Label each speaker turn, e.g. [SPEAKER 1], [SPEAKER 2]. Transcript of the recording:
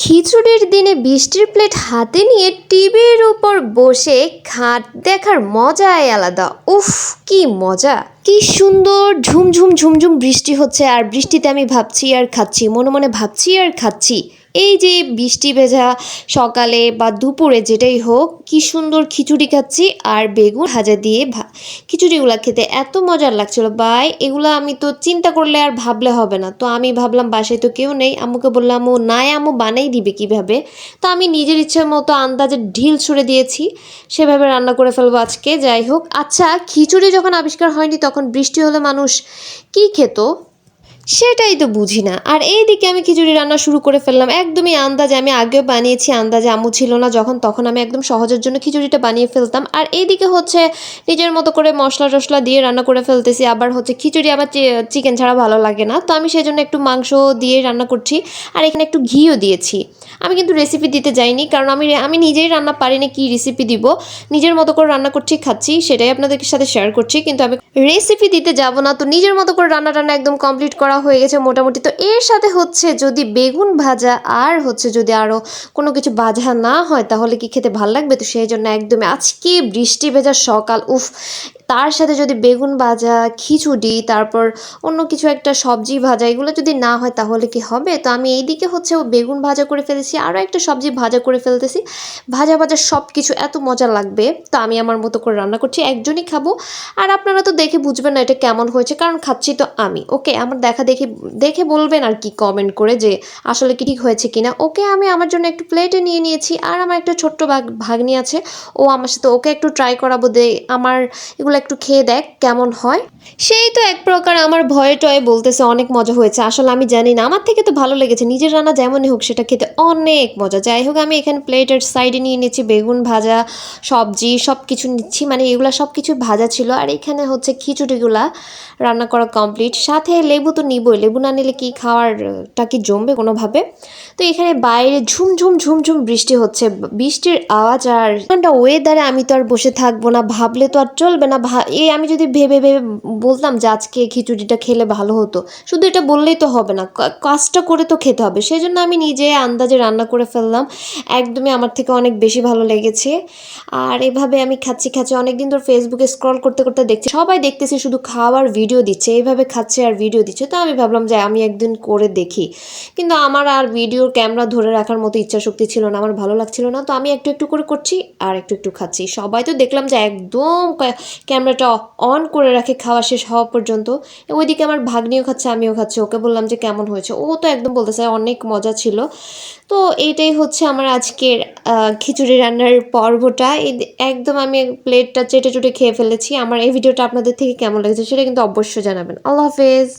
[SPEAKER 1] খিচুড়ির দিনে বৃষ্টির প্লেট হাতে নিয়ে টিভির উপর বসে ঘাট দেখার মজাই আলাদা। উফ, কি মজা! কি সুন্দর ঝুমঝুম ঝুমঝুম বৃষ্টি হচ্ছে, আর বৃষ্টিতে আমি ভাবছি আর খাচ্ছি, মনে মনে ভাবছি আর খাচ্ছি। এই যে বৃষ্টি ভেজা সকালে বা দুপুরে যেটাই হোক, কি সুন্দর খিচুড়ি খাচ্ছি আর বেগুন ভাজা দিয়ে খিচুড়িগুলো খেতে এত মজার লাগছিল ভাই। এগুলো আমি তো চিন্তা করলে আর ভাবলে হবে না। তো আমি ভাবলাম বাসায় তো কেউ নেই, আম্মুকে বললাম ও নাই, আম্মু বানাই দিবে কিভাবে। তো আমি নিজের ইচ্ছার মতো আন্দাজে ঢিল ছুড়ে দিয়েছি, সেভাবে রান্না করে ফেলবো আজকে। যাই হোক, আচ্ছা, খিচুড়ি যখন আবিষ্কার হয়নি তখন বৃষ্টি হলে মানুষ কি খেত সেটাই তো বুঝি না। আর এইদিকে আমি খিচুড়ি রান্না শুরু করে ফেললাম একদমই আন্দাজে। আমি আগেও বানিয়েছি আন্দাজে, আম্মু ছিল না যখন, তখন আমি একদম সহজের জন্য খিচুড়িটা বানিয়ে ফেলতাম। আর এইদিকে হচ্ছে নিজের মতো করে মশলা টশলা দিয়ে রান্না করে ফেলতেছি। আবার হচ্ছে খিচুড়ি আমার চিকেন ছাড়া ভালো লাগে না, তো আমি সেই জন্য একটু মাংস দিয়ে রান্না করছি। আর এখানে একটু ঘিও দিয়েছি। আমি কিন্তু রেসিপি দিতে যাইনি, কারণ আমি নিজেই রান্না পারি না, কি রেসিপি দিব। নিজের মতো করে রান্না করছি, খাচ্ছি, সেটাই আপনাদের সাথে শেয়ার করছি, কিন্তু আমি রেসিপি দিতে যাব না। তো নিজের মতো করে রান্না একদম কমপ্লিট করা হয়ে গেছে মোটামুটি। তো এর সাথে হচ্ছে যদি বেগুন ভাজা আর হচ্ছে যদি আরও কোনো কিছু ভাজা না হয় তাহলে কি খেতে ভাল লাগবে। তো সেই জন্য একদমই আজকে বৃষ্টি ভেজা সকাল, উফ, তার সাথে যদি বেগুন ভাজা, খিচুড়ি, তারপর অন্য কিছু একটা সবজি ভাজা, এগুলো যদি না হয় তাহলে কি হবে। তো আমি এইদিকে হচ্ছে বেগুন ভাজা করে ফেলেছি, আরও একটা সবজি ভাজা করে ফেলতেছি। ভাজা ভাজা সব কিছু এত মজা লাগবে। তো আমি আমার মতো করে রান্না করছি, একজনই খাবো। আর আপনারা তো দেখে বুঝবেন না এটা কেমন হয়েছে, কারণ খাচ্ছি তো আমি। ওকে, আমার দেখা দেখে দেখে বলবেন আর কি কমেন্ট করে যে আসলে কি ঠিক হয়েছে কিনা। ওকে, আমি আমার জন্য একটু প্লেটে নিয়ে নিয়েছি। আর আমার একটা ছোট্ট ভাগ্নি আছে, ও আমার সাথে, ওকে একটু ট্রাই করাবো দে আমার এগুলো একটু খেয়ে দেখ কেমন হয়। সেই তো এক প্রকার আমার ভয়ে টয়ে বলতেছে অনেক মজা হয়েছে। আসলে আমি জানি না, আমার থেকে তো ভালো লেগেছে, নিজের রান্না যেমনই হোক সেটা খেতে অনেক মজা। যাই হোক, আমি এখানে প্লেটের সাইডে নিয়ে নিচ্ছি বেগুন ভাজা, সবজি সব কিছু নিচ্ছি, মানে এগুলো সব কিছু ভাজা ছিল। আর এখানে হচ্ছে খিচুড়িগুলা রান্না করা কমপ্লিট। সাথে লেবু তো নিবই, লেবু না নিলে কি খাওয়ারটা কি জমবে কোনোভাবে। তো এখানে বাইরে ঝুমঝুম ঝুমঝুম বৃষ্টি হচ্ছে, বৃষ্টির আওয়াজ আর ঠান্ডা ওয়েদারে আমি তো আর বসে থাকবো না, ভাবলে তো আর চলবে না। এই আমি যদি ভেবে ভেবে বলতাম যে আজকে খিচুড়িটা খেলে ভালো হতো, শুধু এটা বললেই তো হবে না, কাজটা করে তো খেতে হবে। সেই জন্য আমি নিজে আন্দাজে রান্না করে ফেললাম, একদমই আমার থেকে অনেক বেশি ভালো লেগেছে। আর এভাবে আমি খাচ্ছি খাচ্ছি অনেকদিন ধরে ফেসবুকে স্ক্রল করতে করতে দেখছি, সবাই দেখতেছি শুধু খাওয়ার ভিডিও দিচ্ছে, এইভাবে খাচ্ছে আর ভিডিও দিচ্ছে। তো আমি ভাবলাম যে আমি একদিন করে দেখি, কিন্তু আমার আর ভিডিওর ক্যামেরা ধরে রাখার মতো ইচ্ছা শক্তি ছিল না, আমার ভালো লাগছিল না। তো আমি একটু একটু করে করছি আর একটু একটু খাচ্ছি। সবাই তো দেখলাম যে একদম ক্যামেরাটা অন করে রাখে খাওয়া শেষ হওয়া পর্যন্ত। ওইদিকে আমার ভাগ্নিও খাচ্ছে, আমিও খাচ্ছি। ওকে বললাম যে কেমন হয়েছে, ও তো একদম বলতেছে অনেক মজা ছিল। তো এইটাই হচ্ছে আমার আজকের খিচুড়ি রান্নার পর্বটা। একদম আমি প্লেটটা চেটে চুটে খেয়ে ফেলেছি। আমার এই ভিডিওটা আপনাদের থেকে কেমন লেগেছে সেটা কিন্তু অবশ্যই জানাবেন। আল্লাহ হাফেজ।